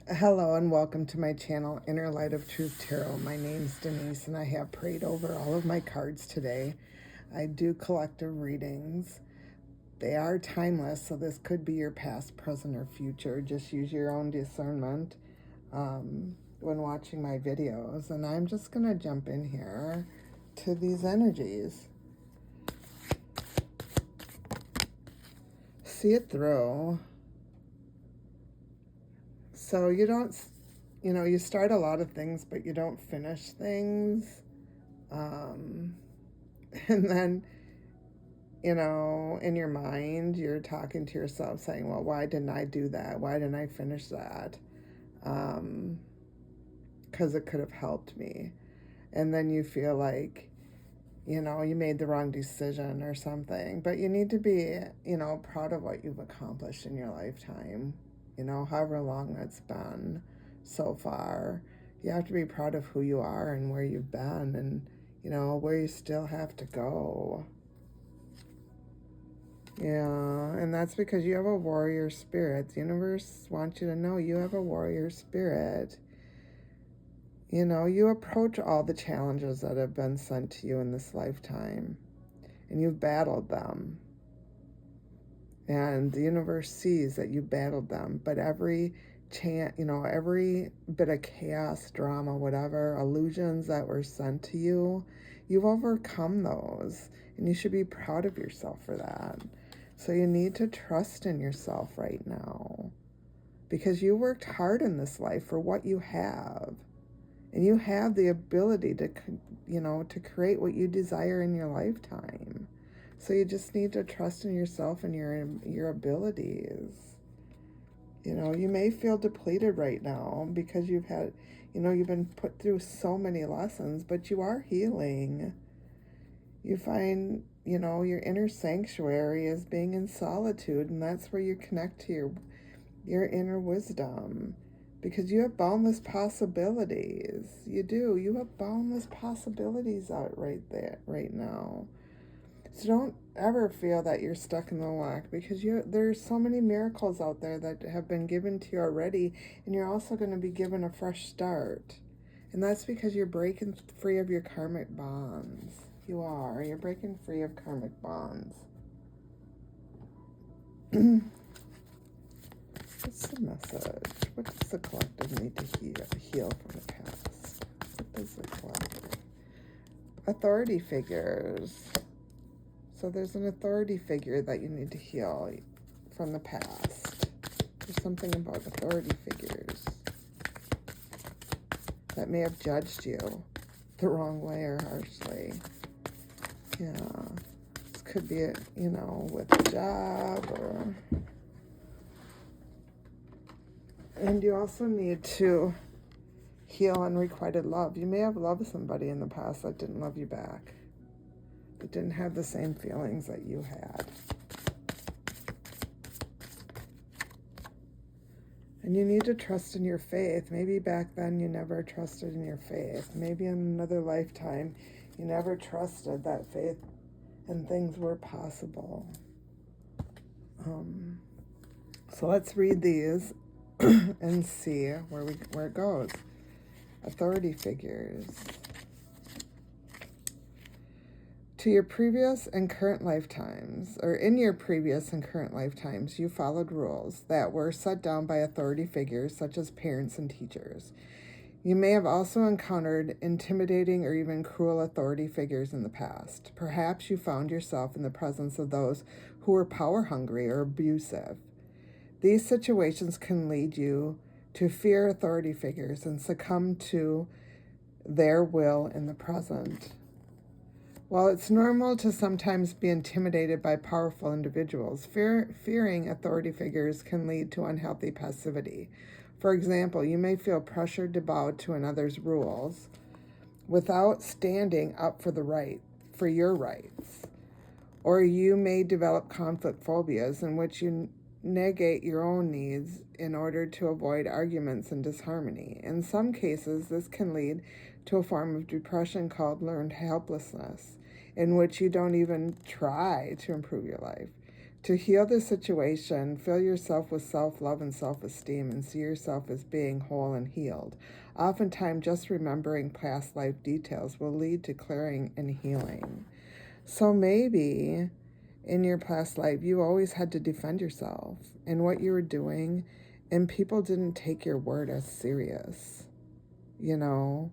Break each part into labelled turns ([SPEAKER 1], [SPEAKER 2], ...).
[SPEAKER 1] Hello and welcome to my channel, Inner Light of Truth Tarot. My name's Denise and I have prayed over all of my cards today. I do collective readings. They are timeless, so this could be your past, present, or future. Just use your own discernment when watching my videos. And I'm just going to jump in here to these energies. See it through. So you don't, you start a lot of things, but you don't finish things. And then, in your mind, you're talking to yourself saying, well, why didn't I do that? Why didn't I finish that? Because it could have helped me. And then you feel like, you made the wrong decision or something. But you need to be, proud of what you've accomplished in your lifetime, however long that's been so far. You have to be proud of who you are and where you've been and, where you still have to go. Yeah, and that's because you have a warrior spirit. The universe wants you to know you have a warrior spirit. You approach all the challenges that have been sent to you in this lifetime, and you've battled them. And the universe sees that you battled them, but every every bit of chaos, drama, whatever, illusions that were sent to you, you've overcome those, and you should be proud of yourself for that. So you need to trust in yourself right now, because you worked hard in this life for what you have, and you have the ability to, to create what you desire in your lifetime. So you just need to trust in yourself and your abilities. You may feel depleted right now because you've been put through so many lessons, but you are healing. You find, your inner sanctuary is being in solitude, and that's where you connect to your inner wisdom, because you have boundless possibilities. You do. You have boundless possibilities out right there, right now. So don't ever feel that you're stuck in the lack, because there's so many miracles out there that have been given to you already, and you're also going to be given a fresh start. And that's because you're breaking free of your karmic bonds. You are. You're breaking free of karmic bonds. What's the message? What does the collective need to heal from the past? What does the collective? Authority figures. So there's an authority figure that you need to heal from the past. There's something about authority figures that may have judged you the wrong way or harshly. Yeah. This could be, with a job or... And you also need to heal unrequited love. You may have loved somebody in the past that didn't love you back. That didn't have the same feelings that you had. And you need to trust in your faith. Maybe back then you never trusted in your faith. Maybe in another lifetime you never trusted that faith and things were possible. So let's read these and see where it goes. Authority figures. To your previous and current lifetimes, or in your previous and current lifetimes, you followed rules that were set down by authority figures such as parents and teachers. You may have also encountered intimidating or even cruel authority figures in the past. Perhaps you found yourself in the presence of those who were power hungry or abusive. These situations can lead you to fear authority figures and succumb to their will in the present. While it's normal to sometimes be intimidated by powerful individuals, fearing authority figures can lead to unhealthy passivity. For example, you may feel pressured to bow to another's rules without standing up for your rights. Or you may develop conflict phobias in which you negate your own needs in order to avoid arguments and disharmony. In some cases, this can lead to a form of depression called learned helplessness, in which you don't even try to improve your life. To heal the situation, fill yourself with self-love and self-esteem and see yourself as being whole and healed. Oftentimes, just remembering past life details will lead to clearing and healing. So maybe in your past life, you always had to defend yourself and what you were doing, and people didn't take your word as serious, you know,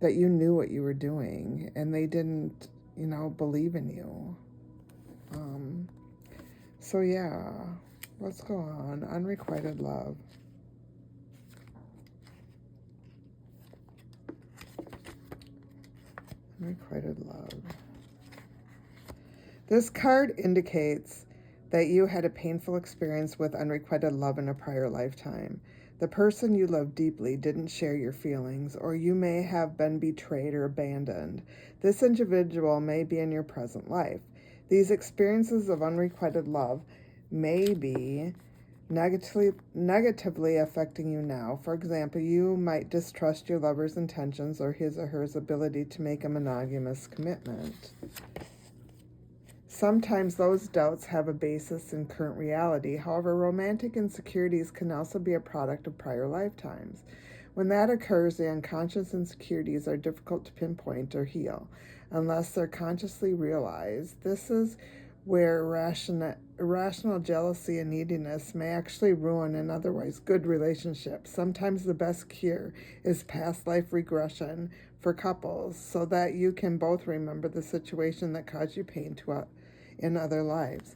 [SPEAKER 1] that you knew what you were doing and they didn't, believe in you. So yeah, let's go on. Unrequited love. Unrequited love. This card indicates that you had a painful experience with unrequited love in a prior lifetime. The person you loved deeply didn't share your feelings, or you may have been betrayed or abandoned. This individual may be in your present life. These experiences of unrequited love may be negatively affecting you now. For example, you might distrust your lover's intentions or his or her ability to make a monogamous commitment. Sometimes those doubts have a basis in current reality. However, romantic insecurities can also be a product of prior lifetimes. When that occurs, the unconscious insecurities are difficult to pinpoint or heal unless they're consciously realized. This is where irrational jealousy and neediness may actually ruin an otherwise good relationship. Sometimes the best cure is past life regression for couples so that you can both remember the situation that caused you pain in other lives.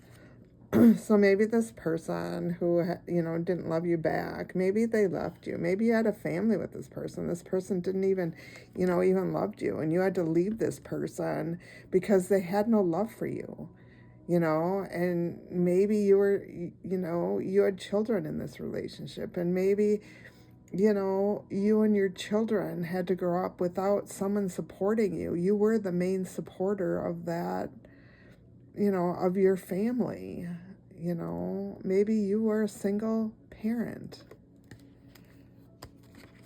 [SPEAKER 1] So maybe this person who, didn't love you back, maybe they left you. Maybe you had a family with this person. This person didn't even loved you, and you had to leave this person because they had no love for you, and maybe you had children in this relationship, and maybe, you and your children had to grow up without someone supporting you. You were the main supporter of that, of your family. Maybe you were a single parent.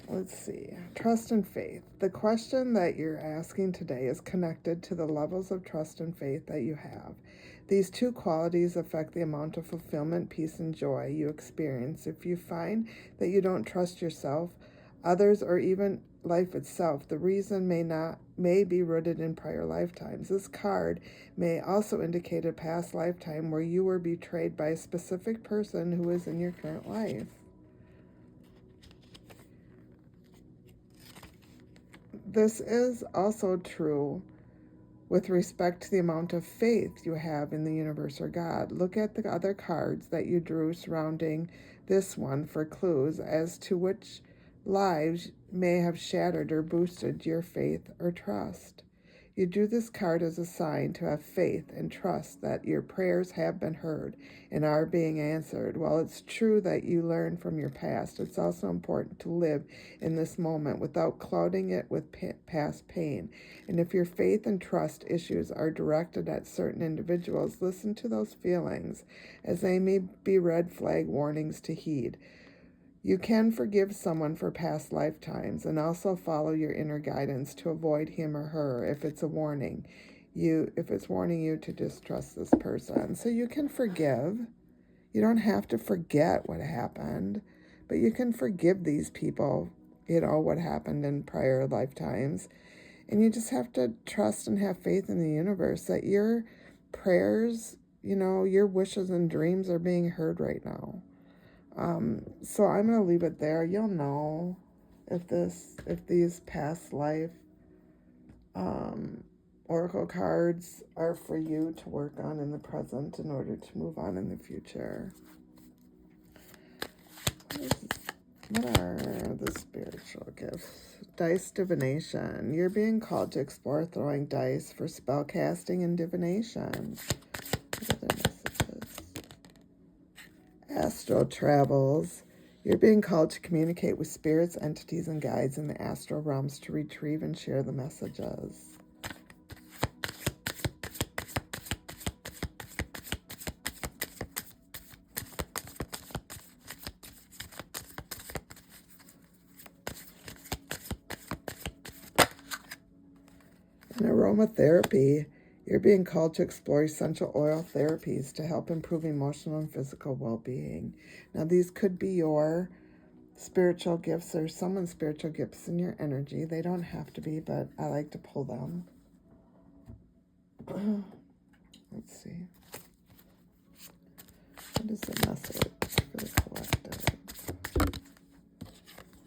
[SPEAKER 1] Let's see. Trust and faith. The question that you're asking today is connected to the levels of trust and faith that you have. These two qualities affect the amount of fulfillment, peace, and joy you experience. If you find that you don't trust yourself, others, or even life itself, the reason may be rooted in prior lifetimes. This card may also indicate a past lifetime where you were betrayed by a specific person who is in your current life. This is also true with respect to the amount of faith you have in the universe or God. Look at the other cards that you drew surrounding this one for clues as to which lives may have shattered or boosted your faith or trust. You drew this card as a sign to have faith and trust that your prayers have been heard and are being answered. While it's true that you learn from your past, it's also important to live in this moment without clouding it with past pain. And if your faith and trust issues are directed at certain individuals, listen to those feelings, as they may be red flag warnings to heed. You can forgive someone for past lifetimes and also follow your inner guidance to avoid him or her if it's warning you to distrust this person. So you can forgive. You don't have to forget what happened, but you can forgive these people, what happened in prior lifetimes. And you just have to trust and have faith in the universe that your prayers, your wishes and dreams are being heard right now. So I'm going to leave it there. You'll know if these past life oracle cards are for you to work on in the present in order to move on in the future. What are the spiritual gifts? Dice divination. You're being called to explore throwing dice for spell casting and divination. What are their messages? Astral travels. You're being called to communicate with spirits, entities, and guides in the astral realms to retrieve and share the messages. In aromatherapy, You're being called to explore essential oil therapies to help improve emotional and physical well-being. Now, these could be your spiritual gifts or someone's spiritual gifts in your energy. They don't have to be, but I like to pull them. Let's see. What is the message for the collective?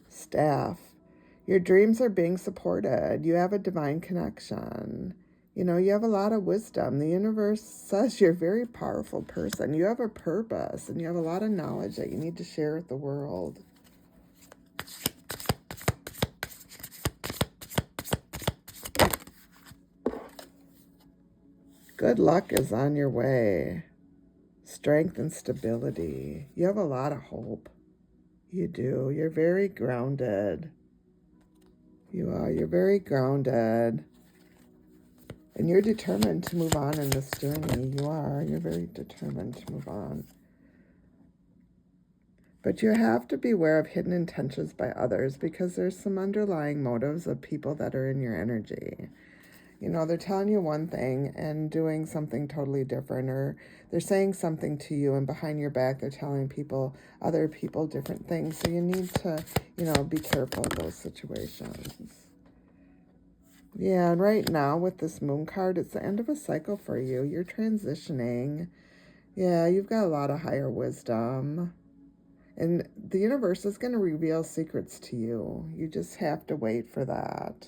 [SPEAKER 1] Staff. Your dreams are being supported. You have a divine connection. You have a lot of wisdom. The universe says you're a very powerful person. You have a purpose and you have a lot of knowledge that you need to share with the world. Good luck is on your way. Strength and stability. You have a lot of hope. You do. You're very grounded. You are. You're very grounded. And you're determined to move on in this journey. You are. You're very determined to move on. But you have to be aware of hidden intentions by others because there's some underlying motives of people that are in your energy. They're telling you one thing and doing something totally different, or they're saying something to you and behind your back they're telling other people different things. So you need to, be careful of those situations. Yeah, and right now with this moon card, it's the end of a cycle for you. You're transitioning. Yeah, you've got a lot of higher wisdom. And the universe is going to reveal secrets to you. You just have to wait for that.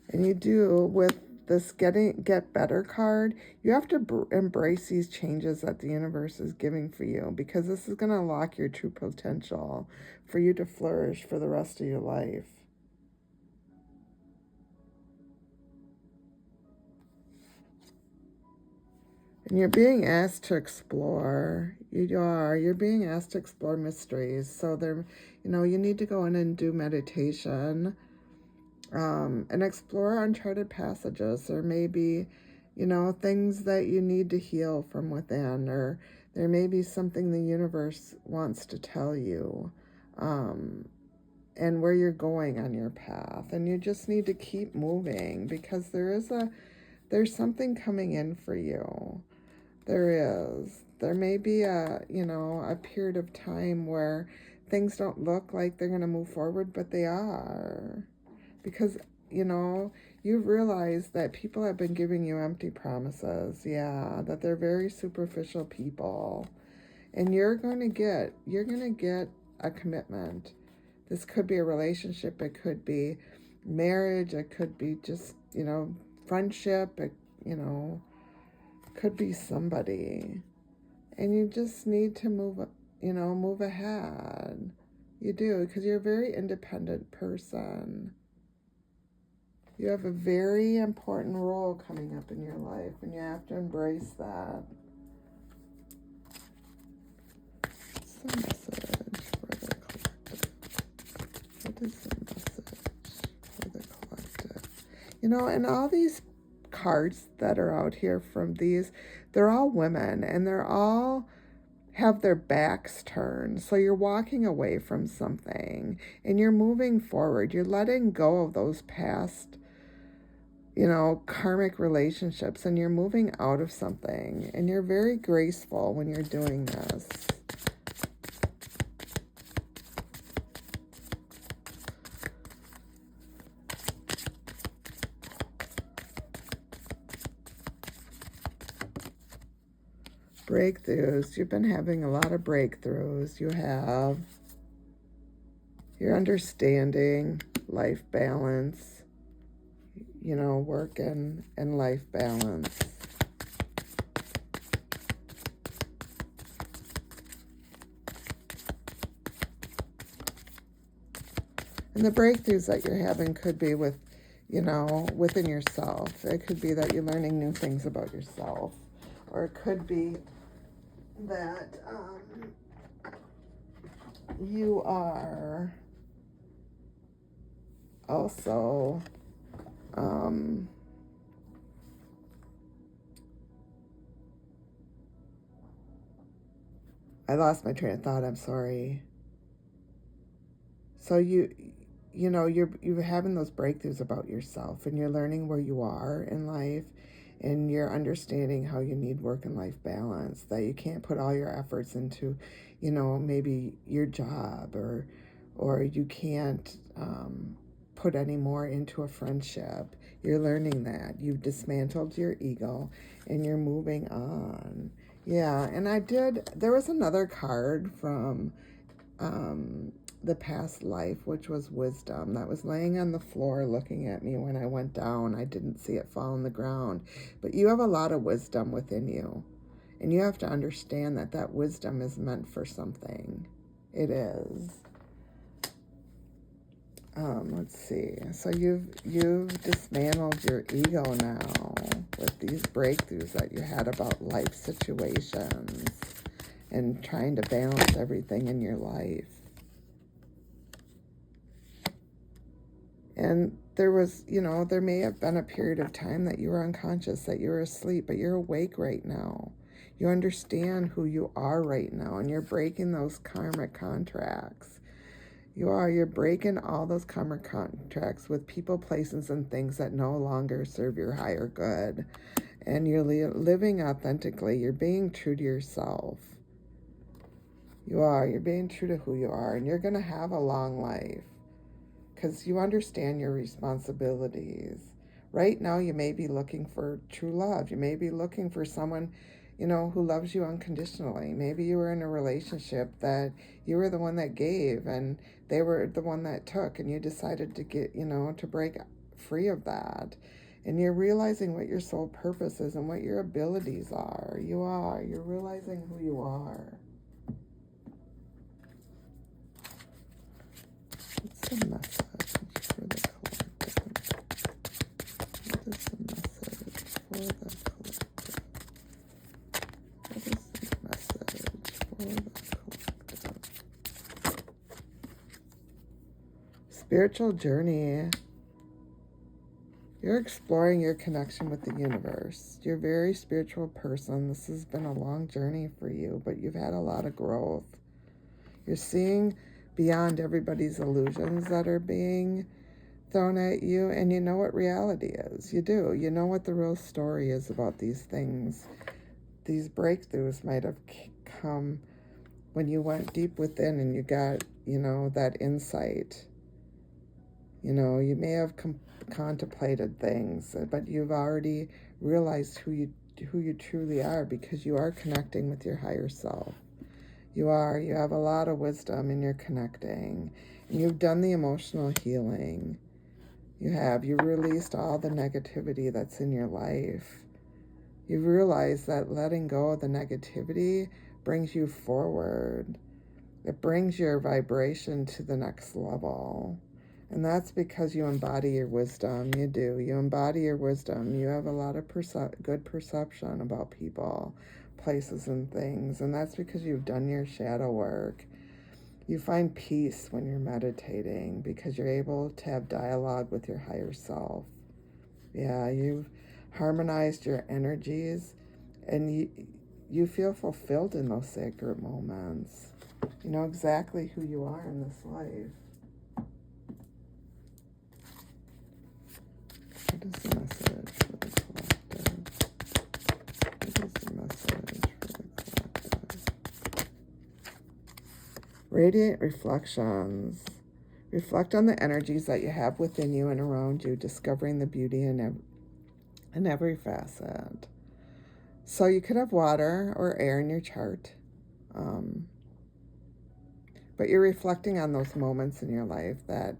[SPEAKER 1] And you do with this get better card. You have to embrace these changes that the universe is giving for you, because this is going to unlock your true potential for you to flourish for the rest of your life. And you're being asked to explore. You're being asked to explore mysteries. So you need to go in and do meditation. And explore uncharted passages. There may be, things that you need to heal from within, or there may be something the universe wants to tell you, and where you're going on your path. And you just need to keep moving, because there's something coming in for you. There is. There may be a period of time where things don't look like they're going to move forward, but they are. Because, you realize that people have been giving you empty promises. Yeah, that they're very superficial people. And you're going to get a commitment. This could be a relationship. It could be marriage. It could be just, friendship. It, could be somebody. And you just need to move ahead. You do, because you're a very independent person. You have a very important role coming up in your life, and you have to embrace that. What's the message for the collective? What is the message for the collective? And all these cards that are out here from these, they're all women, and they're all have their backs turned. So you're walking away from something, and you're moving forward. You're letting go of those past karmic relationships, and you're moving out of something, and you're very graceful when you're doing this. Breakthroughs. You've been having a lot of breakthroughs. You're understanding life balance, work and life balance. And the breakthroughs that you're having could be within yourself. It could be that you're learning new things about yourself. Or it could be that you are also I lost my train of thought. I'm sorry. So you're having those breakthroughs about yourself, and you're learning where you are in life, and you're understanding how you need work and life balance, that you can't put all your efforts into, maybe your job, or you can't put any more into a friendship. You're learning that. You've dismantled your ego and you're moving on. Yeah, and there was another card from the past life, which was wisdom, that was laying on the floor looking at me when I went down. I didn't see it fall on the ground. But you have a lot of wisdom within you. And you have to understand that that wisdom is meant for something. It is. Let's see. So you've dismantled your ego now with these breakthroughs that you had about life situations and trying to balance everything in your life. And there was, there may have been a period of time that you were unconscious, that you were asleep, but you're awake right now. You understand who you are right now, and you're breaking those karmic contracts. You're breaking all those karmic contracts with people, places, and things that no longer serve your higher good. And you're living authentically. You're being true to yourself. You're being true to who you are, and you're going to have a long life because you understand your responsibilities. Right now, you may be looking for true love. You may be looking for someone, who loves you unconditionally. Maybe you were in a relationship that you were the one that gave and they were the one that took, and you decided to to break free of that. And you're realizing what your soul purpose is and what your abilities are. You're realizing who you are. What's the message for the collective? What is the message for the collective? What is the message for the collective? Spiritual journey. You're exploring your connection with the universe. You're a very spiritual person. This has been a long journey for you, but you've had a lot of growth. You're seeing beyond everybody's illusions that are being thrown at you, and you know what reality is. You do. You know what the real story is about these things. These breakthroughs might have come when you went deep within and you got, that insight. You may have contemplated things, but you've already realized who you truly are, because you are connecting with your higher self. You have a lot of wisdom, and you're connecting. And you've done the emotional healing. You released all the negativity that's in your life. You've realized that letting go of the negativity brings you forward. It brings your vibration to the next level. And that's because you embody your wisdom. You do. You embody your wisdom. You have a lot of good perception about people, places, and things. And that's because you've done your shadow work. You find peace when you're meditating because you're able to have dialogue with your higher self. Yeah, you've harmonized your energies, and you feel fulfilled in those sacred moments. You know exactly who you are in this life. What is the message for the collective? What is the message for the collective? Radiant reflections. Reflect on the energies that you have within you and around you, discovering the beauty in every facet. So you could have water or air in your chart, but you're reflecting on those moments in your life that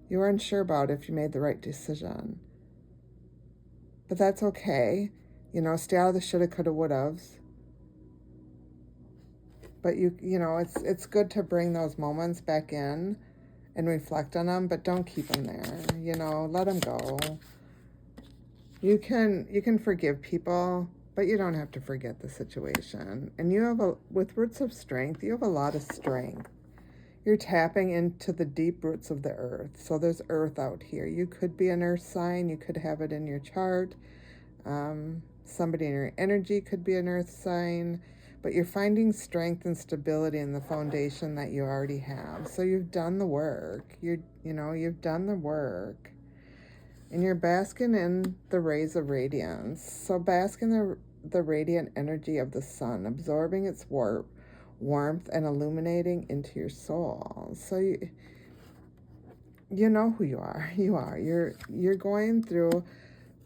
[SPEAKER 1] you were unsure about if you made the right decision. But that's okay. Stay out of the shoulda, coulda, wouldas. But it's good to bring those moments back in and reflect on them, but don't keep them there. Let them go. You can forgive people, but you don't have to forget the situation. And with roots of strength, you have a lot of strength. You're tapping into the deep roots of the earth. So there's earth out here. You could be an earth sign. You could have it in your chart. Somebody in your energy could be an earth sign. but you're finding strength and stability in the foundation that you already have. So you've done the work. You've done the work. And you're basking in the rays of radiance. So bask in the radiant energy of the sun, absorbing its warmth and illuminating into your soul. So you know who you are. You are. You're going through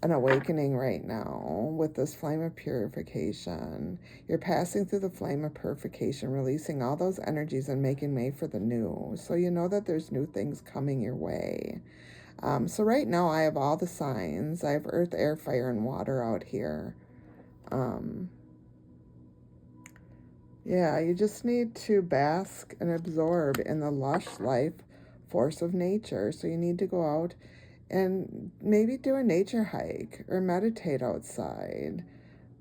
[SPEAKER 1] an awakening right now with this flame of purification. You're passing through the flame of purification, releasing all those energies and making way for the new. So you know that there's new things coming your way. So right now I have all the signs. I have earth, air, fire, and water out here. Yeah, you just need to bask and absorb in the lush life force of nature. So you need to go out and maybe do a nature hike or meditate outside.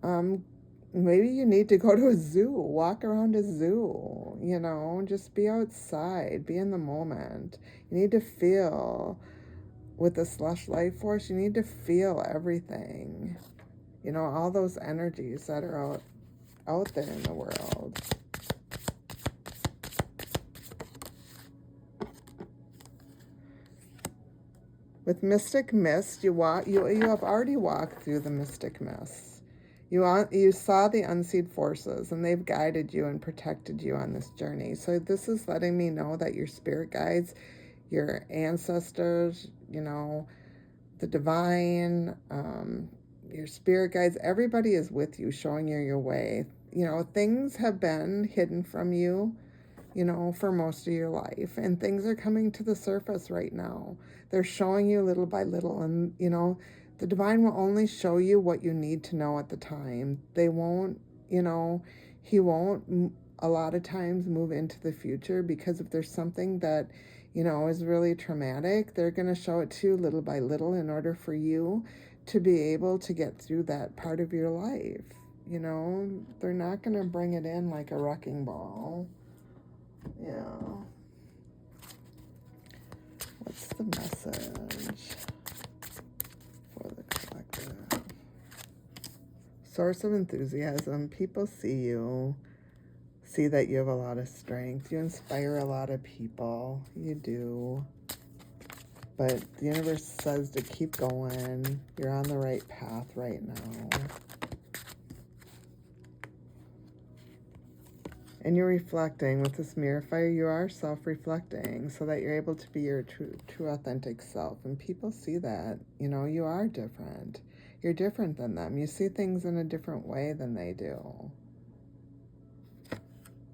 [SPEAKER 1] Maybe you need to go to a zoo, walk around a zoo, just be outside, be in the moment. You need to feel with this lush life force, you need to feel everything, all those energies that are out there in the world. With Mystic Mist, you have already walked through the Mystic Mist. You saw the unseen forces, and they've guided you and protected you on this journey. So this is letting me know that your spirit guides, your ancestors, the divine, your spirit guides, everybody is with you, showing you your way. Things have been hidden from you, for most of your life, and things are coming to the surface right now. They're showing you little by little, and the divine will only show you what you need to know at the time. They won't, he won't a lot of times move into the future, because if there's something that is really traumatic, they're going to show it to you little by little in order for you to be able to get through that part of your life. They're not going to bring it in like a wrecking ball. Yeah. What's the message for the collective? Source of enthusiasm. People see you, see that you have a lot of strength. You inspire a lot of people. You do. But the universe says to keep going. You're on the right path right now. And you're reflecting with this mirror fire. You are self-reflecting so that you're able to be your true authentic self. And people see that, you are different. You're different than them. You see things in a different way than they do.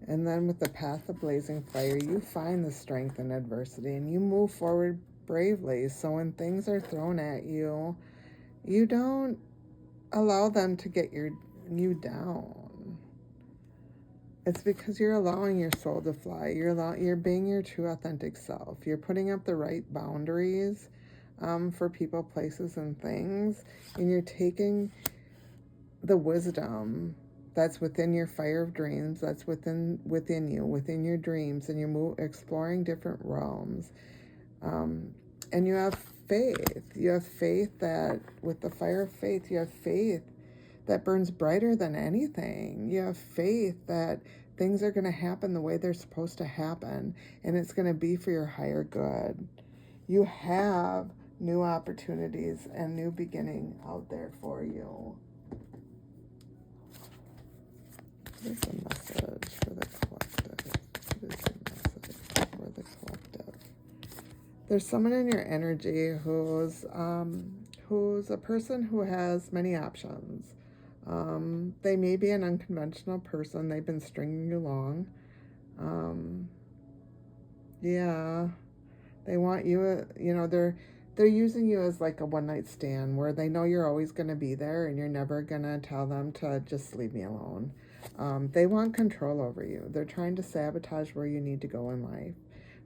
[SPEAKER 1] And then with the path of blazing fire, you find the strength in adversity and you move forward bravely. So when things are thrown at you, you don't allow them to get you down. It's because you're allowing your soul to fly. You're being your true authentic self. You're putting up the right boundaries for people, places, and things. And you're taking the wisdom that's within your fire of dreams, that's within you, within your dreams, and you're exploring different realms. And you have faith. You have faith that with the fire of faith, you have faith that burns brighter than anything. You have faith that things are going to happen the way they're supposed to happen, and it's going to be for your higher good. You have new opportunities and new beginning out there for you. There's a message for the collective. There's a message for the collective. There's someone in your energy who's a person who has many options. They may be an unconventional person. They've been stringing you along. Yeah, they want you. They're using you as like a one-night stand, where they know you're always going to be there, and you're never going to tell them to just leave me alone. They want control over you. They're trying to sabotage where you need to go in life.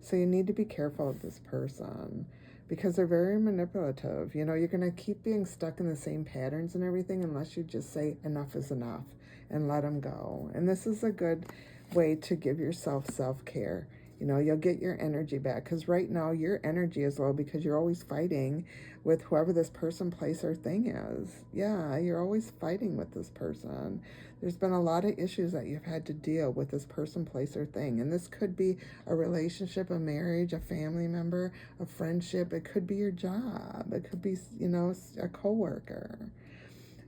[SPEAKER 1] So you need to be careful of this person, because they're very manipulative. You're going to keep being stuck in the same patterns and everything unless you just say enough is enough and let them go. And this is a good way to give yourself self-care. You know, you'll get your energy back, because right now your energy is low because you're always fighting with whoever this person, place, or thing is. Yeah, you're always fighting with this person. There's been a lot of issues that you've had to deal with this person, place, or thing. And this could be a relationship, a marriage, a family member, a friendship. It could be your job. It could be, you know, a coworker.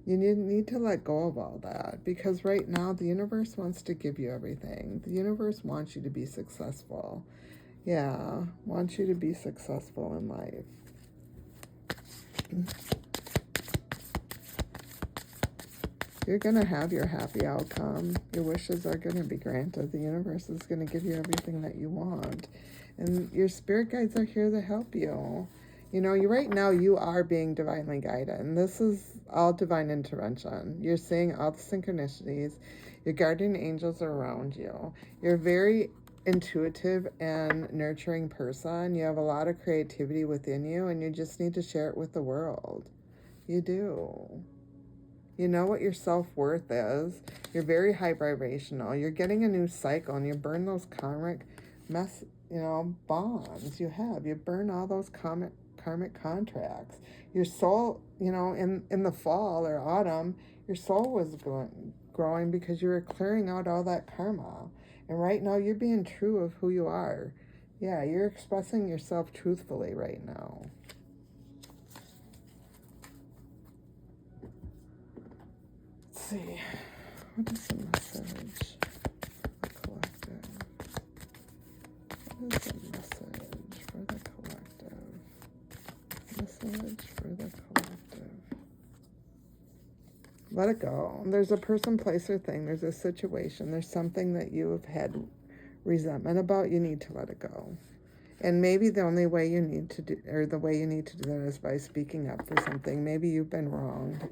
[SPEAKER 1] You need to let go of all that, because right now the universe wants to give you everything. The universe wants you to be successful. Yeah, wants you to be successful in life. You're going to have your happy outcome. Your wishes are going to be granted. The universe is going to give you everything that you want. And your spirit guides are here to help you. You know, right now you are being divinely guided. And this is all divine intervention. You're seeing all the synchronicities. Your guardian angels are around you. You're a very intuitive and nurturing person. You have a lot of creativity within you, and you just need to share it with the world. You do. You know what your self-worth is. You're very high vibrational. You're getting a new cycle, and you burn those karmic bonds you have. You burn all those karmic contracts. Your soul, in the fall or autumn, your soul was growing because you were clearing out all that karma. And right now you're being true of who you are. Yeah, you're expressing yourself truthfully right now. Let's see. What is the message for the collective? What is the message for the collective? Message for the collective. Let it go. There's a person, place, or thing. There's a situation. There's something that you have had resentment about. You need to let it go. And maybe the only way you need to do, or the way you need to do that, is by speaking up for something. Maybe you've been wronged,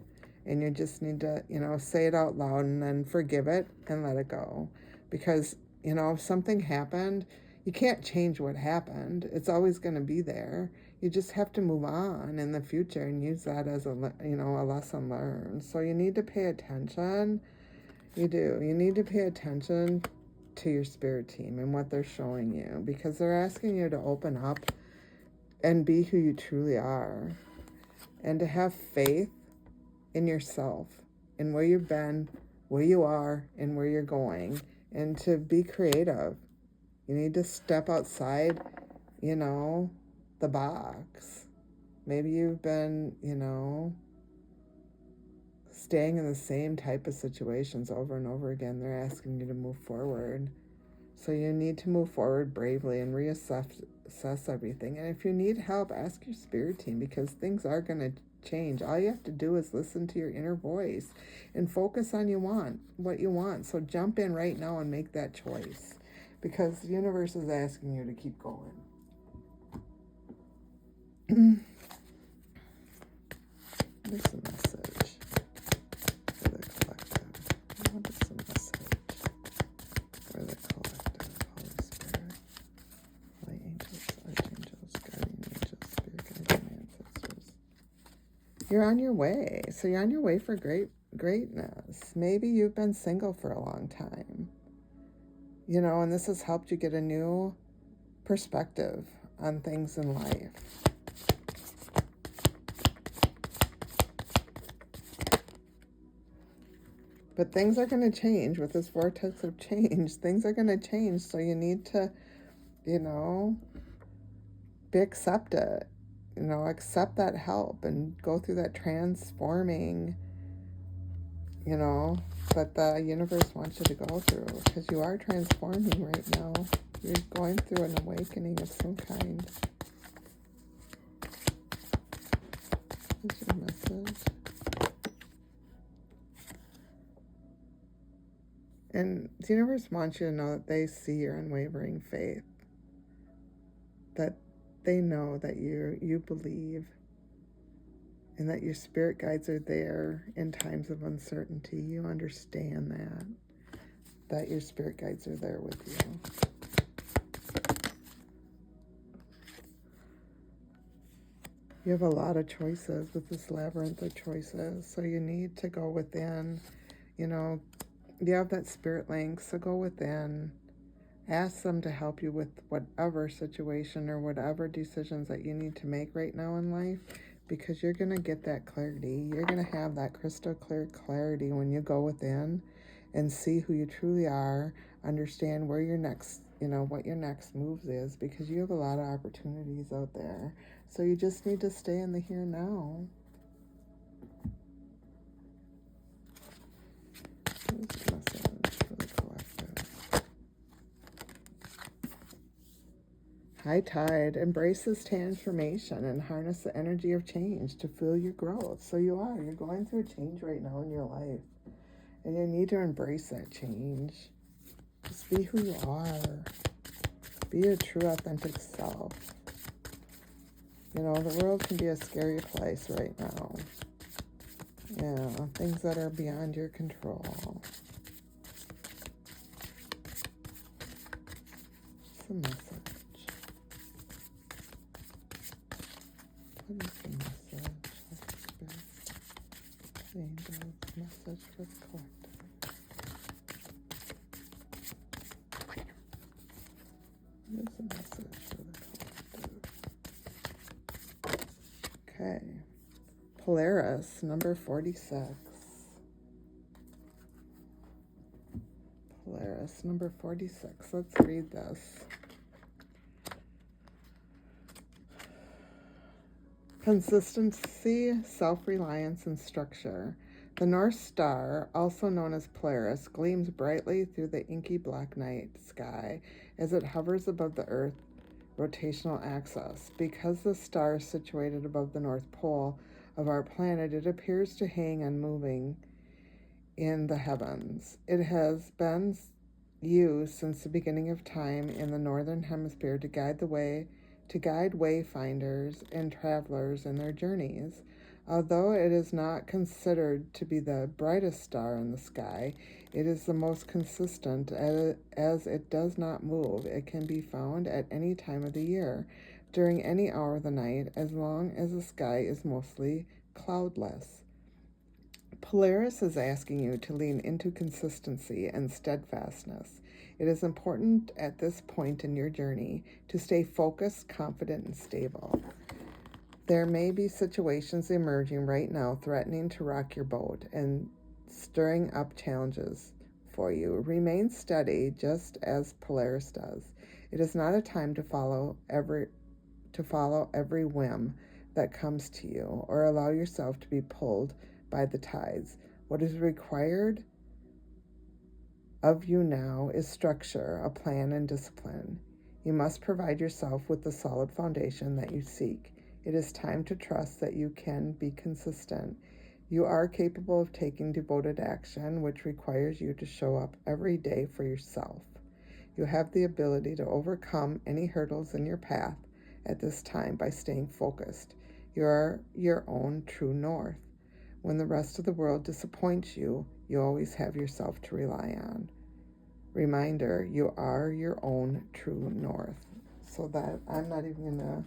[SPEAKER 1] and you just need to, say it out loud and then forgive it and let it go. Because, if something happened, you can't change what happened. It's always going to be there. You just have to move on in the future and use that as a lesson learned. So you need to pay attention. You do. You need to pay attention to your spirit team and what they're showing you, because they're asking you to open up and be who you truly are, and to have faith in yourself and where you've been, where you are, and where you're going, and to be creative. You need to step outside, the box. Maybe you've been, staying in the same type of situations over and over again. They're asking you to move forward. So you need to move forward bravely and reassess everything. And if you need help, ask your spirit team, because things are going to change. All you have to do is listen to your inner voice and focus on what you want. So jump in right now and make that choice, because the universe is asking you to keep going. There's a message for the collective. What is the message for the collective? Holy Spirit, Holy Angels, Archangels, Guardian Angels, Spirit Guardian Ancestors. You're on your way. So you're on your way for greatness. Maybe you've been single for a long time. And this has helped you get a new perspective on things in life. But things are going to change with this vortex of change. Things are going to change. So you need to, accept it. Accept that help and go through that transforming, that the universe wants you to go through, because you are transforming right now. You're going through an awakening of some kind. What's your message? And the universe wants you to know that they see your unwavering faith, that they know that you believe, and that your spirit guides are there in times of uncertainty. You understand that your spirit guides are there with you. You have a lot of choices with this labyrinth of choices, so you need to go within. You have that spirit link, so go within Ask them to help you with whatever situation or whatever decisions that you need to make right now in life, because you're going to get that clarity. You're going to have that crystal clear clarity when you go within and see who you truly are, understand where your next, what your next moves is, because you have a lot of opportunities out there. So you just need to stay in the here and now. High tide, embrace this transformation and harness the energy of change to fuel your growth. So you're going through a change right now in your life, and you need to embrace that change. Just be who you are. Be your true, authentic self. The world can be a scary place right now. Things that are beyond your control. What's the message? What is the message of Spirit? Angels, message for the collective. What is the message for the collective? Okay. Polaris, number 46. Polaris, number 46. Let's read this. Consistency, self-reliance, and structure. The North Star, also known as Polaris, gleams brightly through the inky black night sky as it hovers above the Earth's rotational axis. Because the star is situated above the North Pole of our planet, it appears to hang unmoving in the heavens. It has been used since the beginning of time in the Northern Hemisphere to guide wayfinders and travelers in their journeys. Although it is not considered to be the brightest star in the sky, it is the most consistent as it does not move. It can be found at any time of the year, during any hour of the night, as long as the sky is mostly cloudless. Polaris is asking you to lean into consistency and steadfastness. It is important at this point in your journey to stay focused, confident, and stable. There may be situations emerging right now threatening to rock your boat and stirring up challenges for you. Remain steady, just as Polaris does. It is not a time to follow every whim that comes to you or allow yourself to be pulled by the tides. What is required of you now is structure, a plan, and discipline. You must provide yourself with the solid foundation that you seek. It is time to trust that you can be consistent. You are capable of taking devoted action, which requires you to show up every day for yourself. You have the ability to overcome any hurdles in your path at this time by staying focused. You are your own true north. When the rest of the world disappoints you, you always have yourself to rely on. Reminder, you are your own true north. So that I'm not even gonna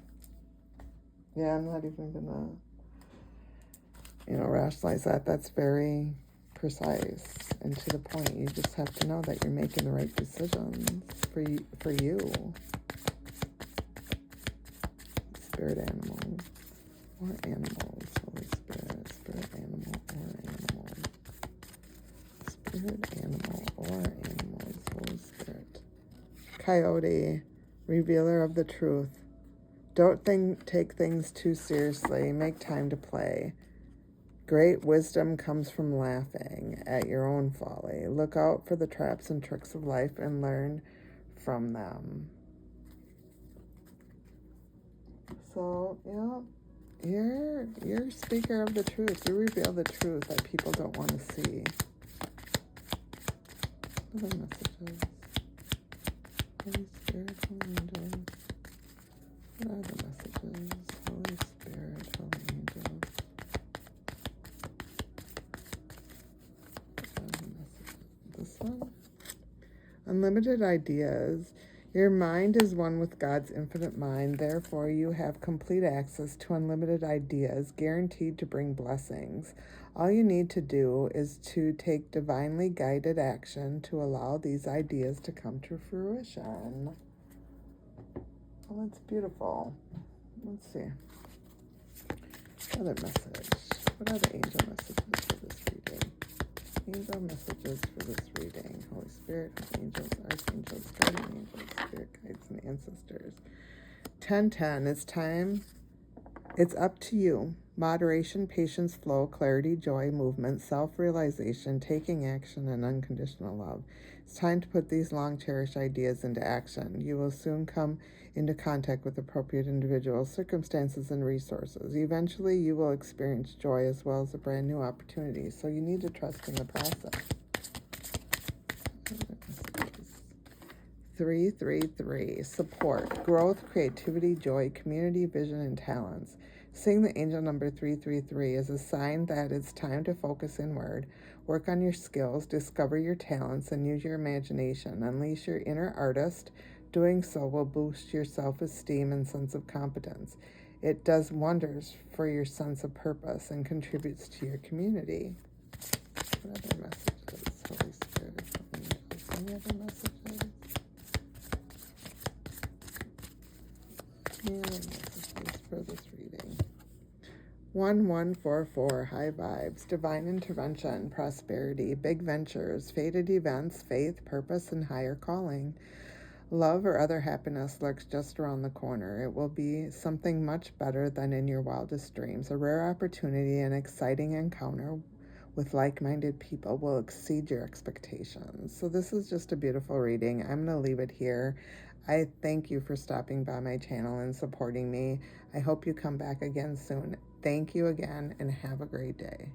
[SPEAKER 1] rationalize that. That's very precise and to the point. You just have to know that you're making the right decisions for you. Spirit animal or animals, Holy Spirit, spirit animal or animal. Spirit animal or animals, Holy Spirit. Coyote, revealer of the truth. Don't take things too seriously. Make time to play. Great wisdom comes from laughing at your own folly. Look out for the traps and tricks of life and learn from them. So, you're a speaker of the truth. You reveal the truth that people don't want to see. What are the messages? Holy Spirit, Holy Angels. What are the messages? Holy Spirit, Holy Angels. What are the messages? This one? Unlimited ideas. Your mind is one with God's infinite mind. Therefore, you have complete access to unlimited ideas, guaranteed to bring blessings. All you need to do is to take divinely guided action to allow these ideas to come to fruition. Well, that's beautiful. Let's see. Other message. What are the angel messages for this reading? Angel messages for this reading. Holy Spirit, angels, archangels, guardian angels, spirit guides, and ancestors. 10:10. It's time. It's up to you. Moderation, patience, flow, clarity, joy, movement, self-realization, taking action, and unconditional love. It's time to put these long-cherished ideas into action. You will soon come into contact with appropriate individuals, circumstances, and resources. Eventually, you will experience joy as well as a brand new opportunity. So you need to trust in the process. 333. Support, growth, creativity, joy, community, vision, and talents. Seeing the angel number 333 is a sign that it's time to focus inward, work on your skills, discover your talents, and use your imagination. Unleash your inner artist. Doing so will boost your self-esteem and sense of competence. It does wonders for your sense of purpose and contributes to your community. What other messages? Holy Spirit, angels. Any other messages? Any other messages for this reading? 1144, high vibes, divine intervention, prosperity, big ventures, fated events, faith, purpose, and higher calling. Love or other happiness lurks just around the corner. It will be something much better than in your wildest dreams. A rare opportunity and exciting encounter with like-minded people will exceed your expectations. So this is just a beautiful reading. I'm going to leave it here. I thank you for stopping by my channel and supporting me. I hope you come back again soon. Thank you again and have a great day.